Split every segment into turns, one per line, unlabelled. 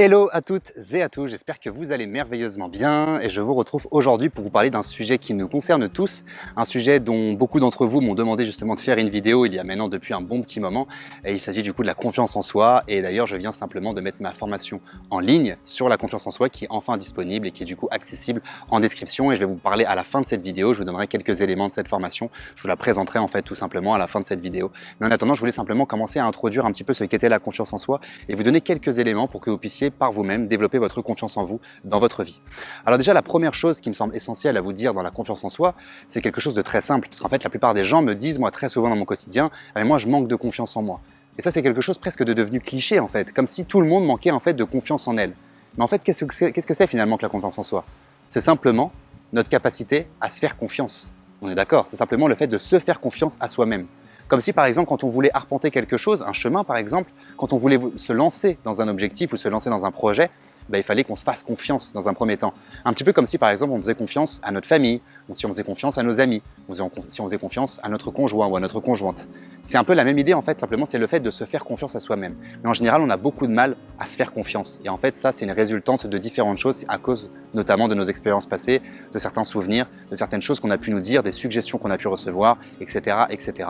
Hello à toutes et à tous, j'espère que vous allez merveilleusement bien et je vous retrouve aujourd'hui pour vous parler d'un sujet qui nous concerne tous, un sujet dont beaucoup d'entre vous m'ont demandé justement de faire une vidéo il y a maintenant depuis un bon petit moment et il s'agit du coup de la confiance en soi et d'ailleurs je viens simplement de mettre ma formation en ligne sur la confiance en soi qui est enfin disponible et qui est du coup accessible en description et je vais vous parler à la fin de cette vidéo, je vous donnerai quelques éléments de cette formation, je vous la présenterai en fait tout simplement à la fin de cette vidéo. Mais en attendant je voulais simplement commencer à introduire un petit peu ce qu'était la confiance en soi et vous donner quelques éléments pour que vous puissiez par vous-même développer votre confiance en vous dans votre vie. Alors déjà la première chose qui me semble essentielle à vous dire dans la confiance en soi, c'est quelque chose de très simple, parce qu'en fait la plupart des gens me disent, moi très souvent dans mon quotidien, moi je manque de confiance en moi. Et ça c'est quelque chose presque de devenu cliché en fait, comme si tout le monde manquait en fait de confiance en elle. Mais en fait qu'est-ce que c'est finalement que la confiance en soi? C'est simplement notre capacité à se faire confiance. On est d'accord, c'est simplement le fait de se faire confiance à soi-même. Comme si par exemple quand on voulait arpenter quelque chose, un chemin par exemple, quand on voulait se lancer dans un objectif ou se lancer dans un projet, il fallait qu'on se fasse confiance dans un premier temps. Un petit peu comme si par exemple on faisait confiance à notre famille, ou si on faisait confiance à nos amis, ou si on faisait confiance à notre conjoint ou à notre conjointe. C'est un peu la même idée en fait, simplement c'est le fait de se faire confiance à soi-même. Mais en général on a beaucoup de mal à se faire confiance. Et en fait ça c'est une résultante de différentes choses à cause notamment de nos expériences passées, de certains souvenirs, de certaines choses qu'on a pu nous dire, des suggestions qu'on a pu recevoir, etc. etc.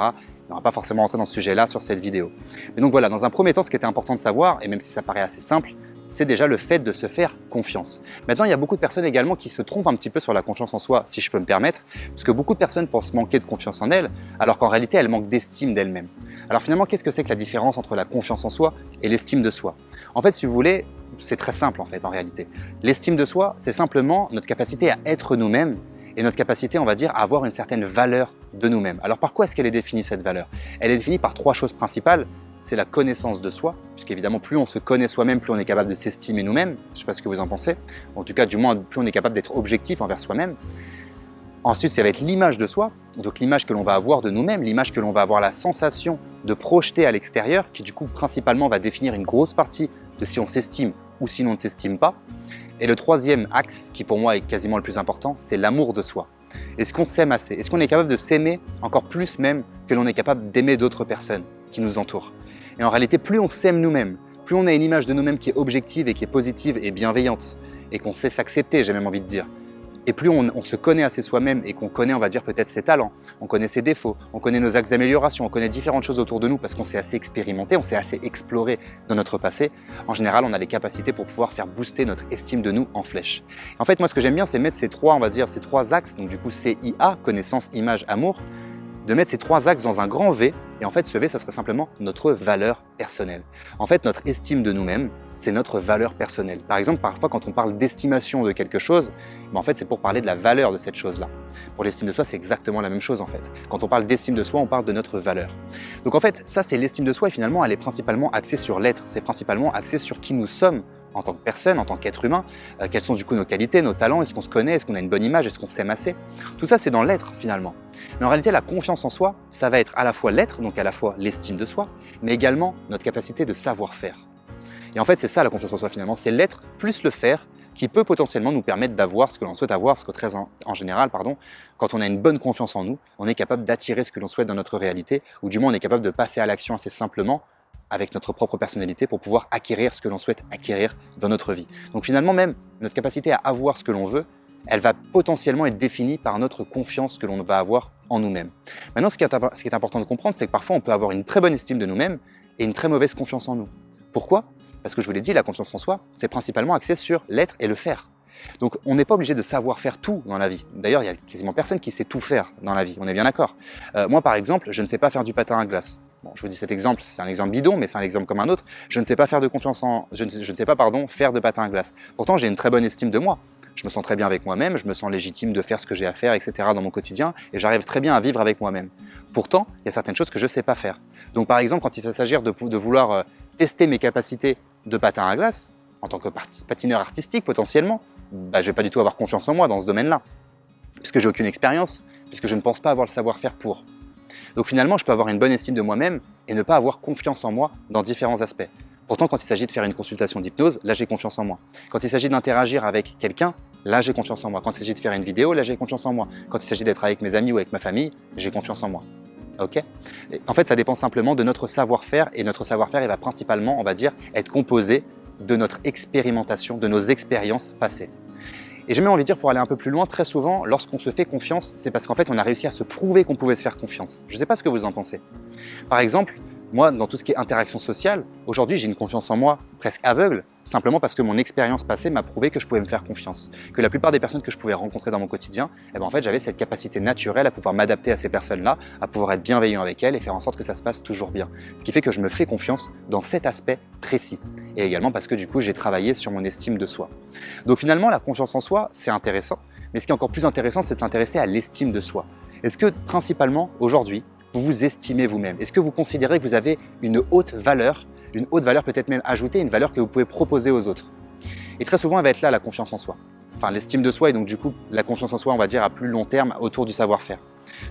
On ne va pas forcément rentrer dans ce sujet-là sur cette vidéo. Mais donc voilà, dans un premier temps, ce qui était important de savoir, et même si ça paraît assez simple, c'est déjà le fait de se faire confiance. Maintenant, il y a beaucoup de personnes également qui se trompent un petit peu sur la confiance en soi, si je peux me permettre, parce que beaucoup de personnes pensent manquer de confiance en elles, alors qu'en réalité, elles manquent d'estime d'elles-mêmes. Alors finalement, qu'est-ce que c'est que la différence entre la confiance en soi et l'estime de soi? En fait, si vous voulez, c'est très simple en fait, en réalité. L'estime de soi, c'est simplement notre capacité à être nous-mêmes et notre capacité, on va dire, à avoir une certaine valeur de nous-mêmes. Alors par quoi est-ce qu'elle est définie cette valeur? Elle est définie par trois choses principales. C'est la connaissance de soi, puisqu'évidemment plus on se connaît soi-même, plus on est capable de s'estimer nous-mêmes. Je ne sais pas ce que vous en pensez. En tout cas, du moins, plus on est capable d'être objectif envers soi-même. Ensuite, ça va être l'image de soi, donc l'image que l'on va avoir de nous-mêmes, l'image que l'on va avoir la sensation de projeter à l'extérieur, qui du coup principalement va définir une grosse partie de si on s'estime ou si l'on ne s'estime pas. Et le troisième axe, qui pour moi est quasiment le plus important, c'est l'amour de soi. Est-ce qu'on s'aime assez? Est-ce qu'on est capable de s'aimer encore plus même que l'on est capable d'aimer d'autres personnes qui nous entourent? Et en réalité, plus on s'aime nous-mêmes, plus on a une image de nous-mêmes qui est objective et qui est positive et bienveillante, et qu'on sait s'accepter, j'ai même envie de dire, et plus on se connaît assez soi-même et qu'on connaît, on va dire, peut-être ses talents, on connaît ses défauts, on connaît nos axes d'amélioration, on connaît différentes choses autour de nous parce qu'on s'est assez expérimenté, on s'est assez exploré dans notre passé, en général, on a les capacités pour pouvoir faire booster notre estime de nous en flèche. En fait, moi, ce que j'aime bien, c'est mettre ces trois, on va dire, ces trois axes, donc du coup, CIA, connaissance, image, amour, de mettre ces trois axes dans un grand V, et en fait ce V, ça serait simplement notre valeur personnelle. En fait, notre estime de nous-mêmes, c'est notre valeur personnelle. Par exemple, parfois quand on parle d'estimation de quelque chose, en fait c'est pour parler de la valeur de cette chose-là. Pour l'estime de soi, c'est exactement la même chose en fait. Quand on parle d'estime de soi, on parle de notre valeur. Donc en fait, ça c'est l'estime de soi, et finalement elle est principalement axée sur l'être, c'est principalement axé sur qui nous sommes en tant que personne, en tant qu'être humain, quelles sont du coup nos qualités, nos talents, est-ce qu'on se connaît, est-ce qu'on a une bonne image, est-ce qu'on s'aime assez. Tout ça c'est dans l'être finalement. Mais en réalité la confiance en soi, ça va être à la fois l'être, donc à la fois l'estime de soi, mais également notre capacité de savoir-faire. Et en fait c'est ça la confiance en soi finalement, c'est l'être plus le faire qui peut potentiellement nous permettre d'avoir ce que l'on souhaite avoir, parce que très en général, quand on a une bonne confiance en nous, on est capable d'attirer ce que l'on souhaite dans notre réalité, ou du moins on est capable de passer à l'action assez simplement, avec notre propre personnalité pour pouvoir acquérir ce que l'on souhaite acquérir dans notre vie. Donc finalement même, notre capacité à avoir ce que l'on veut, elle va potentiellement être définie par notre confiance que l'on va avoir en nous-mêmes. Maintenant, ce qui est important de comprendre, c'est que parfois on peut avoir une très bonne estime de nous-mêmes et une très mauvaise confiance en nous. Pourquoi? Parce que je vous l'ai dit, la confiance en soi, c'est principalement axé sur l'être et le faire. Donc on n'est pas obligé de savoir faire tout dans la vie. D'ailleurs, il n'y a quasiment personne qui sait tout faire dans la vie, on est bien d'accord. Moi par exemple, je ne sais pas faire du patin à glace. Bon, je vous dis cet exemple, c'est un exemple bidon, mais c'est un exemple comme un autre. Je ne sais pas faire faire de patin à glace. Pourtant, j'ai une très bonne estime de moi. Je me sens très bien avec moi-même, je me sens légitime de faire ce que j'ai à faire, etc. dans mon quotidien, et j'arrive très bien à vivre avec moi-même. Pourtant, il y a certaines choses que je ne sais pas faire. Donc par exemple, quand il va s'agir de vouloir tester mes capacités de patin à glace, en tant que patineur artistique potentiellement, je ne vais pas du tout avoir confiance en moi dans ce domaine-là, puisque j'ai aucune expérience, puisque je ne pense pas avoir le savoir-faire pour. Donc finalement, je peux avoir une bonne estime de moi-même et ne pas avoir confiance en moi dans différents aspects. Pourtant, quand il s'agit de faire une consultation d'hypnose, là j'ai confiance en moi. Quand il s'agit d'interagir avec quelqu'un, là j'ai confiance en moi. Quand il s'agit de faire une vidéo, là j'ai confiance en moi. Quand il s'agit d'être avec mes amis ou avec ma famille, j'ai confiance en moi. Ok? En fait, ça dépend simplement de notre savoir-faire, et notre savoir-faire, il va principalement, on va dire, être composé de notre expérimentation, de nos expériences passées. Et j'ai même envie de dire, pour aller un peu plus loin, très souvent, lorsqu'on se fait confiance, c'est parce qu'en fait, on a réussi à se prouver qu'on pouvait se faire confiance. Je ne sais pas ce que vous en pensez. Par exemple, moi, dans tout ce qui est interaction sociale, aujourd'hui, j'ai une confiance en moi presque aveugle, simplement parce que mon expérience passée m'a prouvé que je pouvais me faire confiance. Que la plupart des personnes que je pouvais rencontrer dans mon quotidien, en fait, j'avais cette capacité naturelle à pouvoir m'adapter à ces personnes-là, à pouvoir être bienveillant avec elles et faire en sorte que ça se passe toujours bien. Ce qui fait que je me fais confiance dans cet aspect précis. Et également parce que du coup, j'ai travaillé sur mon estime de soi. Donc finalement, la confiance en soi, c'est intéressant. Mais ce qui est encore plus intéressant, c'est de s'intéresser à l'estime de soi. Est-ce que principalement, aujourd'hui, vous vous estimez vous-même? Est-ce que vous considérez que vous avez une haute valeur peut-être même ajoutée, une valeur que vous pouvez proposer aux autres? Et très souvent, elle va être là, la confiance en soi. Enfin, l'estime de soi et donc du coup, la confiance en soi, on va dire à plus long terme, autour du savoir-faire.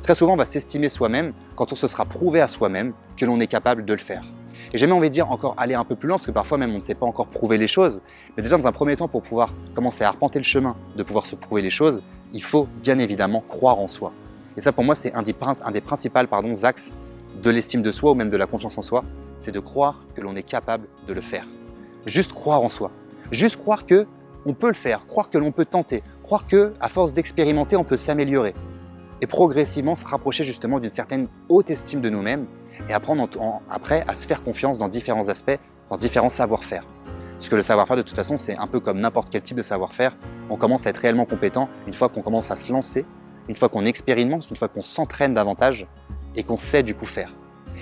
Très souvent, on va s'estimer soi-même quand on se sera prouvé à soi-même que l'on est capable de le faire. Et j'ai même envie de dire encore aller un peu plus loin, parce que parfois même on ne sait pas encore prouver les choses. Mais déjà, dans un premier temps, pour pouvoir commencer à arpenter le chemin, de pouvoir se prouver les choses, il faut bien évidemment croire en soi. Et ça, pour moi, c'est un des principaux axes de l'estime de soi ou même de la confiance en soi, c'est de croire que l'on est capable de le faire. Juste croire en soi. Juste croire que on peut le faire, croire que l'on peut tenter, croire que, à force d'expérimenter, on peut s'améliorer. Et progressivement se rapprocher justement d'une certaine haute estime de nous-mêmes et apprendre après à se faire confiance dans différents aspects, dans différents savoir-faire. Parce que le savoir-faire, de toute façon, c'est un peu comme n'importe quel type de savoir-faire. On commence à être réellement compétent une fois qu'on commence à se lancer, une fois qu'on expérimente, une fois qu'on s'entraîne davantage et qu'on sait du coup faire.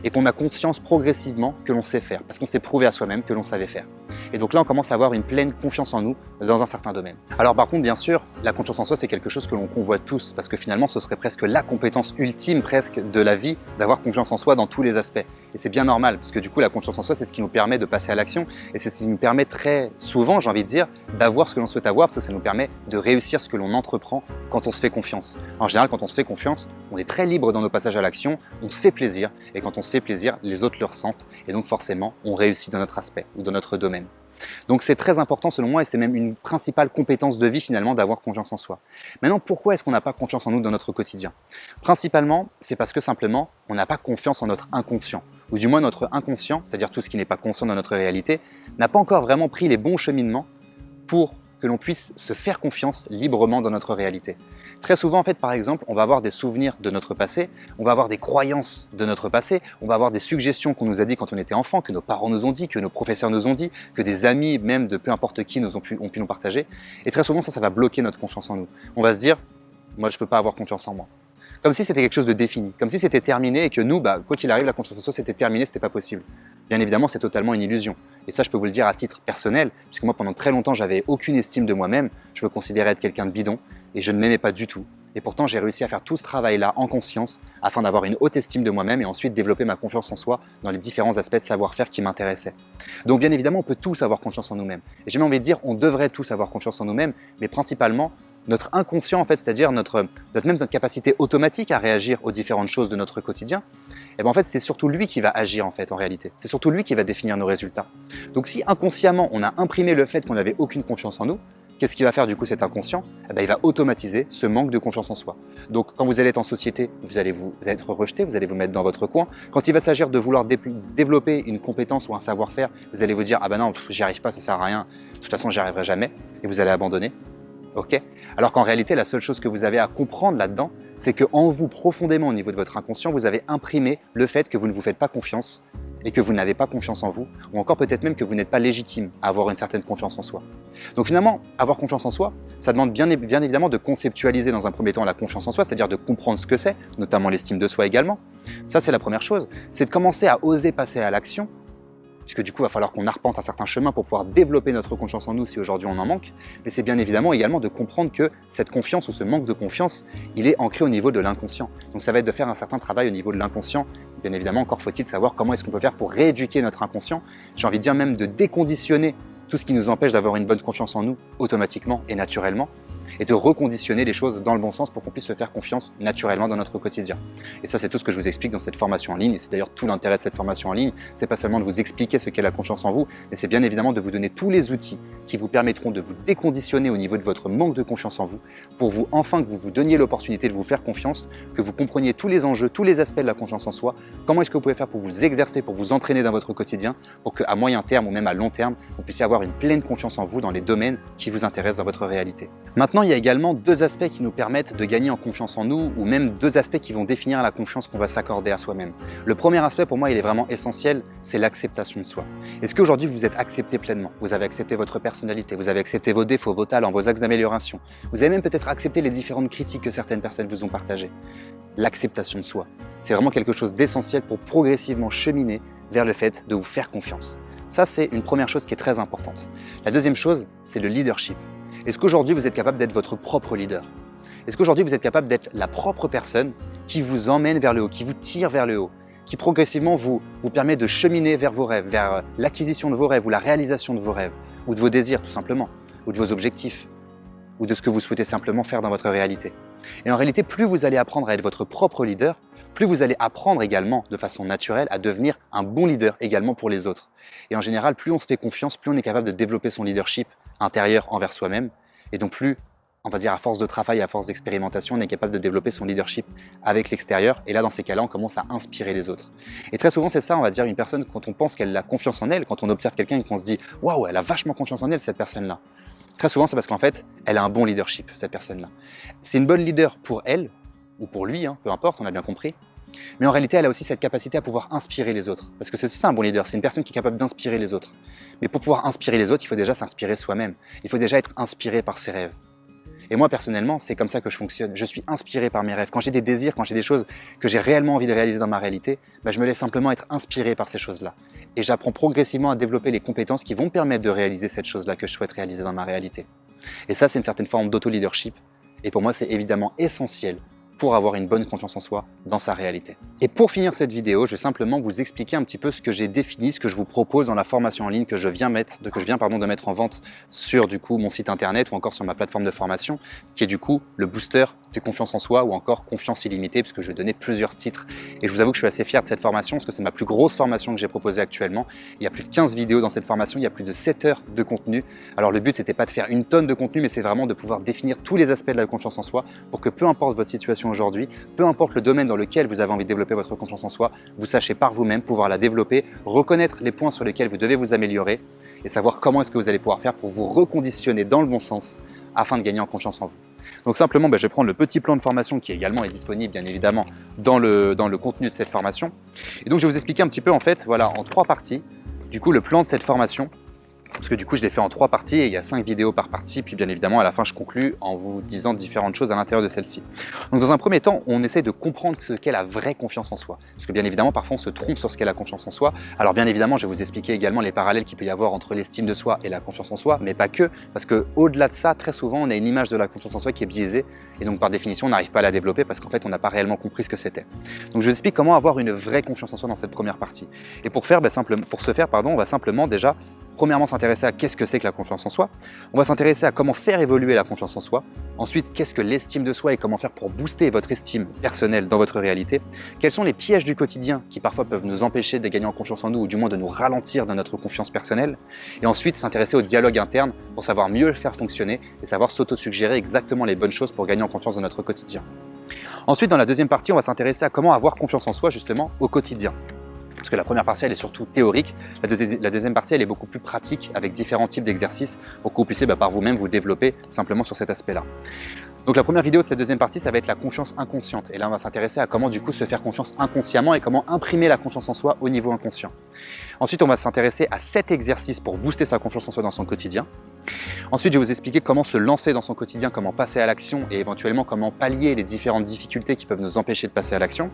Et qu'on a conscience progressivement que l'on sait faire, parce qu'on s'est prouvé à soi-même que l'on savait faire. Et donc là, on commence à avoir une pleine confiance en nous dans un certain domaine. Alors par contre, bien sûr, la confiance en soi, c'est quelque chose que l'on convoite tous, parce que finalement, ce serait presque la compétence ultime presque de la vie, d'avoir confiance en soi dans tous les aspects. Et c'est bien normal, parce que du coup, la confiance en soi, c'est ce qui nous permet de passer à l'action, et c'est ce qui nous permet très souvent, j'ai envie de dire, d'avoir ce que l'on souhaite avoir, parce que ça nous permet de réussir ce que l'on entreprend quand on se fait confiance. En général, quand on se fait confiance, on est très libre dans nos passages à l'action, on se fait plaisir, et quand on se fait plaisir, les autres le ressentent, et donc forcément, on réussit dans notre aspect ou dans notre domaine. Donc c'est très important selon moi et c'est même une principale compétence de vie finalement d'avoir confiance en soi. Maintenant, pourquoi est-ce qu'on n'a pas confiance en nous dans notre quotidien? Principalement, c'est parce que simplement, on n'a pas confiance en notre inconscient. Ou du moins notre inconscient, c'est-à-dire tout ce qui n'est pas conscient dans notre réalité, n'a pas encore vraiment pris les bons cheminements pour que l'on puisse se faire confiance librement dans notre réalité. Très souvent, en fait, par exemple, on va avoir des souvenirs de notre passé, on va avoir des croyances de notre passé, on va avoir des suggestions qu'on nous a dit quand on était enfant, que nos parents nous ont dit, que nos professeurs nous ont dit, que des amis, même de peu importe qui, ont pu nous partager. Et très souvent, ça va bloquer notre confiance en nous. On va se dire, moi, je ne peux pas avoir confiance en moi. Comme si c'était quelque chose de défini, comme si c'était terminé et que nous, quoi qu'il arrive, la confiance en soi, c'était terminé, c'était pas possible. Bien évidemment, c'est totalement une illusion. Et ça, je peux vous le dire à titre personnel, puisque moi, pendant très longtemps, j'avais aucune estime de moi-même, je me considérais être quelqu'un de bidon, et je ne m'aimais pas du tout. Et pourtant, j'ai réussi à faire tout ce travail-là en conscience, afin d'avoir une haute estime de moi-même et ensuite développer ma confiance en soi dans les différents aspects de savoir-faire qui m'intéressaient. Donc bien évidemment, on peut tous avoir confiance en nous-mêmes. Et j'ai même envie de dire, on devrait tous avoir confiance en nous-mêmes, mais principalement, notre inconscient, en fait, c'est-à-dire notre capacité automatique à réagir aux différentes choses de notre quotidien, en fait, c'est surtout lui qui va agir, en fait, en réalité. C'est surtout lui qui va définir nos résultats. Donc si inconsciemment, on a imprimé le fait qu'on n'avait aucune confiance en nous, qu'est-ce qu'il va faire du coup cet inconscient? Il va automatiser ce manque de confiance en soi. Donc quand vous allez être en société, vous allez être rejeté, vous allez vous mettre dans votre coin. Quand il va s'agir de vouloir développer une compétence ou un savoir-faire, vous allez vous dire « Ah ben non, j'y arrive pas, ça sert à rien, de toute façon j'y arriverai jamais » et vous allez abandonner. Ok? Alors qu'en réalité, la seule chose que vous avez à comprendre là-dedans, c'est qu'en vous, profondément au niveau de votre inconscient, vous avez imprimé le fait que vous ne vous faites pas confiance et que vous n'avez pas confiance en vous, ou encore peut-être même que vous n'êtes pas légitime à avoir une certaine confiance en soi. Donc finalement, avoir confiance en soi, ça demande bien évidemment de conceptualiser dans un premier temps la confiance en soi, c'est-à-dire de comprendre ce que c'est, notamment l'estime de soi également. Ça, c'est la première chose, c'est de commencer à oser passer à l'action, puisque du coup, il va falloir qu'on arpente un certain chemin pour pouvoir développer notre confiance en nous si aujourd'hui on en manque, mais c'est bien évidemment également de comprendre que cette confiance ou ce manque de confiance, il est ancré au niveau de l'inconscient. Donc ça va être de faire un certain travail au niveau de l'inconscient. Bien évidemment, encore faut-il savoir comment est-ce qu'on peut faire pour rééduquer notre inconscient, j'ai envie de dire même de déconditionner tout ce qui nous empêche d'avoir une bonne confiance en nous automatiquement et naturellement. et de reconditionner les choses dans le bon sens pour qu'on puisse se faire confiance naturellement dans notre quotidien. Et ça, c'est tout ce que je vous explique dans cette formation en ligne, et c'est d'ailleurs tout l'intérêt de cette formation en ligne. C'est pas seulement de vous expliquer ce qu'est la confiance en vous, mais c'est bien évidemment de vous donner tous les outils qui vous permettront de vous déconditionner au niveau de votre manque de confiance en vous, pour vous enfin que vous vous donniez l'opportunité de vous faire confiance, que vous compreniez tous les enjeux, tous les aspects de la confiance en soi, comment est-ce que vous pouvez faire pour vous exercer, pour vous entraîner dans votre quotidien, pour qu'à moyen terme ou même à long terme, vous puissiez avoir une pleine confiance en vous dans les domaines qui vous intéressent dans votre réalité. Maintenant, il y a également deux aspects qui nous permettent de gagner en confiance en nous, ou même deux aspects qui vont définir la confiance qu'on va s'accorder à soi-même. Le premier aspect, pour moi, il est vraiment essentiel, c'est l'acceptation de soi. Est-ce qu'aujourd'hui, vous êtes accepté pleinement? Vous avez accepté votre personnalité, vous avez accepté vos défauts, vos talents, vos axes d'amélioration. Vous avez même peut-être accepté les différentes critiques que certaines personnes vous ont partagées. L'acceptation de soi, c'est vraiment quelque chose d'essentiel pour progressivement cheminer vers le fait de vous faire confiance. Ça, c'est une première chose qui est très importante. La deuxième chose, c'est le leadership. Est-ce qu'aujourd'hui, vous êtes capable d'être votre propre leader? Est-ce qu'aujourd'hui, vous êtes capable d'être la propre personne qui vous emmène vers le haut, qui vous tire vers le haut, qui progressivement vous permet de cheminer vers vos rêves, vers l'acquisition de vos rêves ou la réalisation de vos rêves, ou de vos désirs tout simplement, ou de vos objectifs, ou de ce que vous souhaitez simplement faire dans votre réalité? Et en réalité, plus vous allez apprendre à être votre propre leader, plus vous allez apprendre également de façon naturelle à devenir un bon leader également pour les autres. Et en général, plus on se fait confiance, plus on est capable de développer son leadership intérieur envers soi-même. Et donc plus, on va dire, à force de travail, à force d'expérimentation, on est capable de développer son leadership avec l'extérieur. Et là, dans ces cas-là, on commence à inspirer les autres. Et très souvent, c'est ça, on va dire, une personne, quand on pense qu'elle a confiance en elle, quand on observe quelqu'un et qu'on se dit « Waouh, elle a vachement confiance en elle, cette personne-là ». Très souvent, c'est parce qu'en fait, elle a un bon leadership, cette personne-là. C'est une bonne leader pour elle, ou pour lui, peu importe, on a bien compris. Mais en réalité, elle a aussi cette capacité à pouvoir inspirer les autres. Parce que c'est ça un bon leader, c'est une personne qui est capable d'inspirer les autres. Mais pour pouvoir inspirer les autres, il faut déjà s'inspirer soi-même. Il faut déjà être inspiré par ses rêves. Et moi, personnellement, c'est comme ça que je fonctionne. Je suis inspiré par mes rêves. Quand j'ai des désirs, quand j'ai des choses que j'ai réellement envie de réaliser dans ma réalité, je me laisse simplement être inspiré par ces choses-là. Et j'apprends progressivement à développer les compétences qui vont me permettre de réaliser cette chose-là que je souhaite réaliser dans ma réalité. Et ça, c'est une certaine forme d'auto-leadership. Et pour moi, c'est évidemment essentiel pour avoir une bonne confiance en soi dans sa réalité. Et pour finir cette vidéo, je vais simplement vous expliquer un petit peu ce que j'ai défini, ce que je vous propose dans la formation en ligne que je viens de mettre en vente sur mon site internet ou encore sur ma plateforme de formation, qui est le booster de confiance en soi ou encore confiance illimitée, puisque je vais donner plusieurs titres. Et je vous avoue que je suis assez fier de cette formation parce que c'est ma plus grosse formation que j'ai proposée actuellement. Il y a plus de 15 vidéos dans cette formation, il y a plus de 7 heures de contenu. Alors le but, c'était pas de faire une tonne de contenu, mais c'est vraiment de pouvoir définir tous les aspects de la confiance en soi pour que peu importe votre situation aujourd'hui, peu importe le domaine dans lequel vous avez envie de développer votre confiance en soi, vous sachez par vous-même pouvoir la développer, reconnaître les points sur lesquels vous devez vous améliorer et savoir comment est-ce que vous allez pouvoir faire pour vous reconditionner dans le bon sens afin de gagner en confiance en vous. Donc simplement, je vais prendre le petit plan de formation qui également est disponible bien évidemment dans le contenu de cette formation. Et donc je vais vous expliquer un petit peu en 3 parties, le plan de cette formation. Parce que je l'ai fait en 3 parties et il y a 5 vidéos par partie. Puis bien évidemment, à la fin, je conclus en vous disant différentes choses à l'intérieur de celle-ci. Donc dans un premier temps, on essaie de comprendre ce qu'est la vraie confiance en soi. Parce que bien évidemment, parfois, on se trompe sur ce qu'est la confiance en soi. Alors bien évidemment, je vais vous expliquer également les parallèles qu'il peut y avoir entre l'estime de soi et la confiance en soi, mais pas que. Parce qu'au-delà de ça, très souvent, on a une image de la confiance en soi qui est biaisée. Et donc par définition, on n'arrive pas à la développer parce qu'en fait, on n'a pas réellement compris ce que c'était. Donc je vous explique comment avoir une vraie confiance en soi dans cette première partie. Et pour ce faire, on va simplement déjà premièrement s'intéresser à qu'est-ce que c'est que la confiance en soi. On va s'intéresser à comment faire évoluer la confiance en soi. Ensuite, qu'est-ce que l'estime de soi et comment faire pour booster votre estime personnelle dans votre réalité. Quels sont les pièges du quotidien qui parfois peuvent nous empêcher de gagner en confiance en nous ou du moins de nous ralentir dans notre confiance personnelle. Et ensuite, s'intéresser au dialogue interne pour savoir mieux le faire fonctionner et savoir s'auto-suggérer exactement les bonnes choses pour gagner en confiance dans notre quotidien. Ensuite, dans la deuxième partie, on va s'intéresser à comment avoir confiance en soi justement au quotidien. Parce que la première partie, elle est surtout théorique. La deuxième partie, elle est beaucoup plus pratique avec différents types d'exercices pour que vous puissiez par vous-même vous développer simplement sur cet aspect-là. Donc la première vidéo de cette deuxième partie, ça va être la confiance inconsciente. Et là, on va s'intéresser à comment se faire confiance inconsciemment et comment imprimer la confiance en soi au niveau inconscient. Ensuite, on va s'intéresser à 7 exercices pour booster sa confiance en soi dans son quotidien. Ensuite, je vais vous expliquer comment se lancer dans son quotidien, comment passer à l'action et éventuellement comment pallier les différentes difficultés qui peuvent nous empêcher de passer à l'action.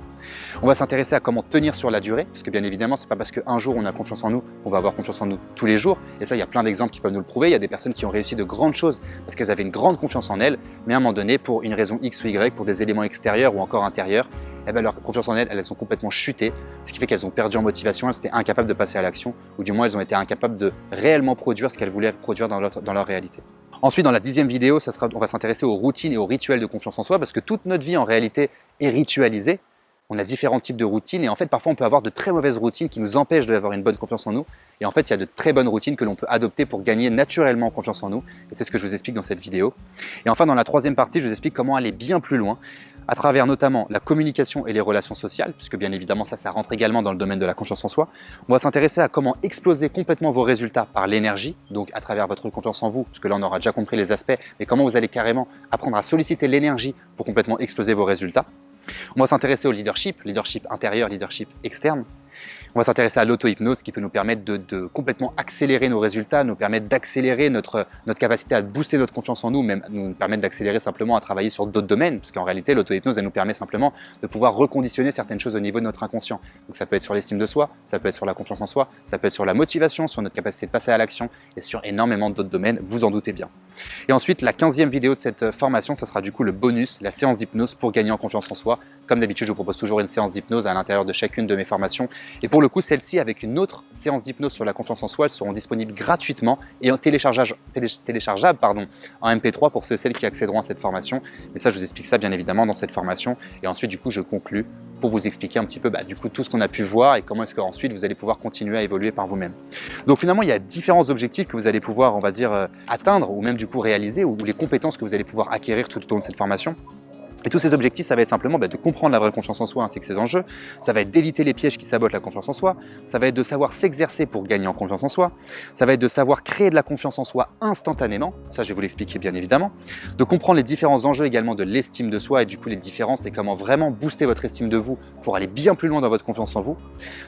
On va s'intéresser à comment tenir sur la durée, parce que bien évidemment, c'est pas parce qu'un jour on a confiance en nous qu'on va avoir confiance en nous tous les jours. Et ça, il y a plein d'exemples qui peuvent nous le prouver. Il y a des personnes qui ont réussi de grandes choses parce qu'elles avaient une grande confiance en elles, mais à un moment donné, pour une raison X ou Y, pour des éléments extérieurs ou encore intérieurs, leur confiance en elles ont complètement chuté, ce qui fait qu'elles ont perdu en motivation, elles étaient incapables de passer à l'action, ou du moins elles ont été incapables de réellement produire ce qu'elles voulaient produire dans leur réalité. Ensuite, dans la 10e vidéo, on va s'intéresser aux routines et aux rituels de confiance en soi parce que toute notre vie en réalité est ritualisée. On a différents types de routines et en fait parfois on peut avoir de très mauvaises routines qui nous empêchent d'avoir une bonne confiance en nous et en fait il y a de très bonnes routines que l'on peut adopter pour gagner naturellement confiance en nous et c'est ce que je vous explique dans cette vidéo. Et enfin dans la 3e partie je vous explique comment aller bien plus loin à travers notamment la communication et les relations sociales puisque bien évidemment ça rentre également dans le domaine de la confiance en soi. On va s'intéresser à comment exploser complètement vos résultats par l'énergie, donc à travers votre confiance en vous, parce que là on aura déjà compris les aspects, mais comment vous allez carrément apprendre à solliciter l'énergie pour complètement exploser vos résultats. On va s'intéresser au leadership intérieur, leadership externe. On va s'intéresser à l'auto-hypnose qui peut nous permettre de complètement accélérer nos résultats, nous permettre d'accélérer notre capacité à booster notre confiance en nous, même nous permettre d'accélérer simplement à travailler sur d'autres domaines, parce qu'en réalité l'auto-hypnose elle nous permet simplement de pouvoir reconditionner certaines choses au niveau de notre inconscient. Donc ça peut être sur l'estime de soi, ça peut être sur la confiance en soi, ça peut être sur la motivation, sur notre capacité de passer à l'action et sur énormément d'autres domaines, vous en doutez bien. Et ensuite la 15e vidéo de cette formation, ça sera du coup le bonus, la séance d'hypnose pour gagner en confiance en soi. Comme d'habitude, je vous propose toujours une séance d'hypnose à l'intérieur de chacune de mes formations. Et pour le coup, celle-ci, avec une autre séance d'hypnose sur la confiance en soi, elles seront disponibles gratuitement et en téléchargeables en MP3 pour ceux et celles qui accéderont à cette formation. Mais ça, je vous explique ça bien évidemment dans cette formation. Et ensuite, du coup, je conclus pour vous expliquer un petit peu du coup, tout ce qu'on a pu voir et comment est-ce qu'ensuite vous allez pouvoir continuer à évoluer par vous-même. Donc finalement, il y a différents objectifs que vous allez pouvoir, on va dire, atteindre ou même du coup réaliser ou les compétences que vous allez pouvoir acquérir tout au long de cette formation. Et tous ces objectifs, ça va être simplement de comprendre la vraie confiance en soi ainsi que ses enjeux, ça va être d'éviter les pièges qui sabotent la confiance en soi, ça va être de savoir s'exercer pour gagner en confiance en soi, ça va être de savoir créer de la confiance en soi instantanément, ça je vais vous l'expliquer bien évidemment, de comprendre les différents enjeux également de l'estime de soi et du coup les différences et comment vraiment booster votre estime de vous pour aller bien plus loin dans votre confiance en vous.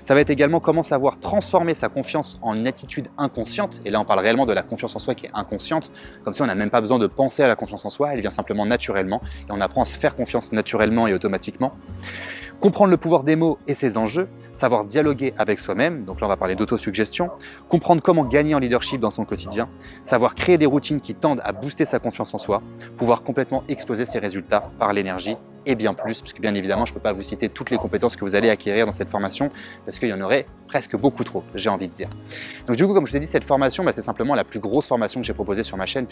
Ça va être également comment savoir transformer sa confiance en une attitude inconsciente, et là on parle réellement de la confiance en soi qui est inconsciente, comme si on n'a même pas besoin de penser à la confiance en soi, elle vient simplement naturellement et on apprend à se faire confiance naturellement et automatiquement. Comprendre le pouvoir des mots et ses enjeux, savoir dialoguer avec soi-même, donc là on va parler d'autosuggestion, comprendre comment gagner en leadership dans son quotidien, savoir créer des routines qui tendent à booster sa confiance en soi, pouvoir complètement exploser ses résultats par l'énergie et bien plus, puisque bien évidemment je ne peux pas vous citer toutes les compétences que vous allez acquérir dans cette formation, parce qu'il y en aurait presque beaucoup trop, j'ai envie de dire. Donc du coup, comme je vous ai dit, cette formation, c'est simplement la plus grosse formation que j'ai proposée sur ma chaîne,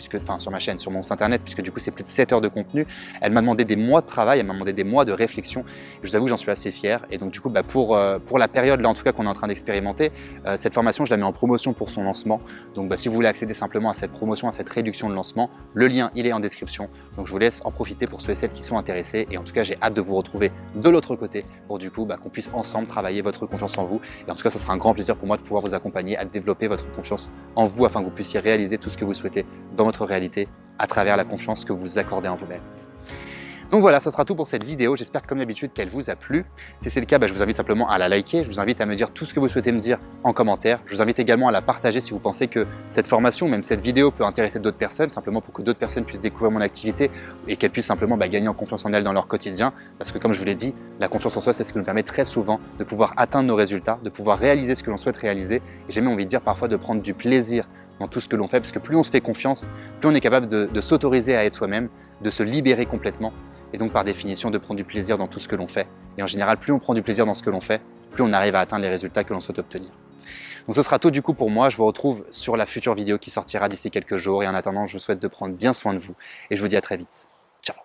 sur mon site internet, puisque du coup c'est plus de 7 heures de contenu. Elle m'a demandé des mois de travail, elle m'a demandé des mois de réflexion, et je vous avoue que j'en suis assez fier. Et donc du coup, pour la période là en tout cas qu'on est en train d'expérimenter, cette formation je la mets en promotion pour son lancement. Donc si vous voulez accéder simplement à cette promotion, à cette réduction de lancement, le lien il est en description. Donc je vous laisse en profiter pour ceux et celles qui sont intéressés. Et en tout cas, j'ai hâte de vous retrouver de l'autre côté pour du coup qu'on puisse ensemble travailler votre confiance en vous. Et en tout cas, ça sera un grand plaisir pour moi de pouvoir vous accompagner à développer votre confiance en vous afin que vous puissiez réaliser tout ce que vous souhaitez dans votre réalité à travers la confiance que vous accordez en vous-même. Donc voilà, ça sera tout pour cette vidéo. J'espère comme d'habitude qu'elle vous a plu. Si c'est le cas, je vous invite simplement à la liker. Je vous invite à me dire tout ce que vous souhaitez me dire en commentaire. Je vous invite également à la partager si vous pensez que cette formation, même cette vidéo peut intéresser d'autres personnes, simplement pour que d'autres personnes puissent découvrir mon activité et qu'elles puissent simplement gagner en confiance en elles dans leur quotidien. Parce que comme je vous l'ai dit, la confiance en soi, c'est ce qui nous permet très souvent de pouvoir atteindre nos résultats, de pouvoir réaliser ce que l'on souhaite réaliser. Et j'ai même envie de dire parfois de prendre du plaisir dans tout ce que l'on fait, parce que plus on se fait confiance, plus on est capable de s'autoriser à être soi-même, de se libérer complètement. Et donc par définition de prendre du plaisir dans tout ce que l'on fait. Et en général, plus on prend du plaisir dans ce que l'on fait, plus on arrive à atteindre les résultats que l'on souhaite obtenir. Donc ce sera tout du coup pour moi, je vous retrouve sur la future vidéo qui sortira d'ici quelques jours et en attendant, je vous souhaite de prendre bien soin de vous et je vous dis à très vite. Ciao.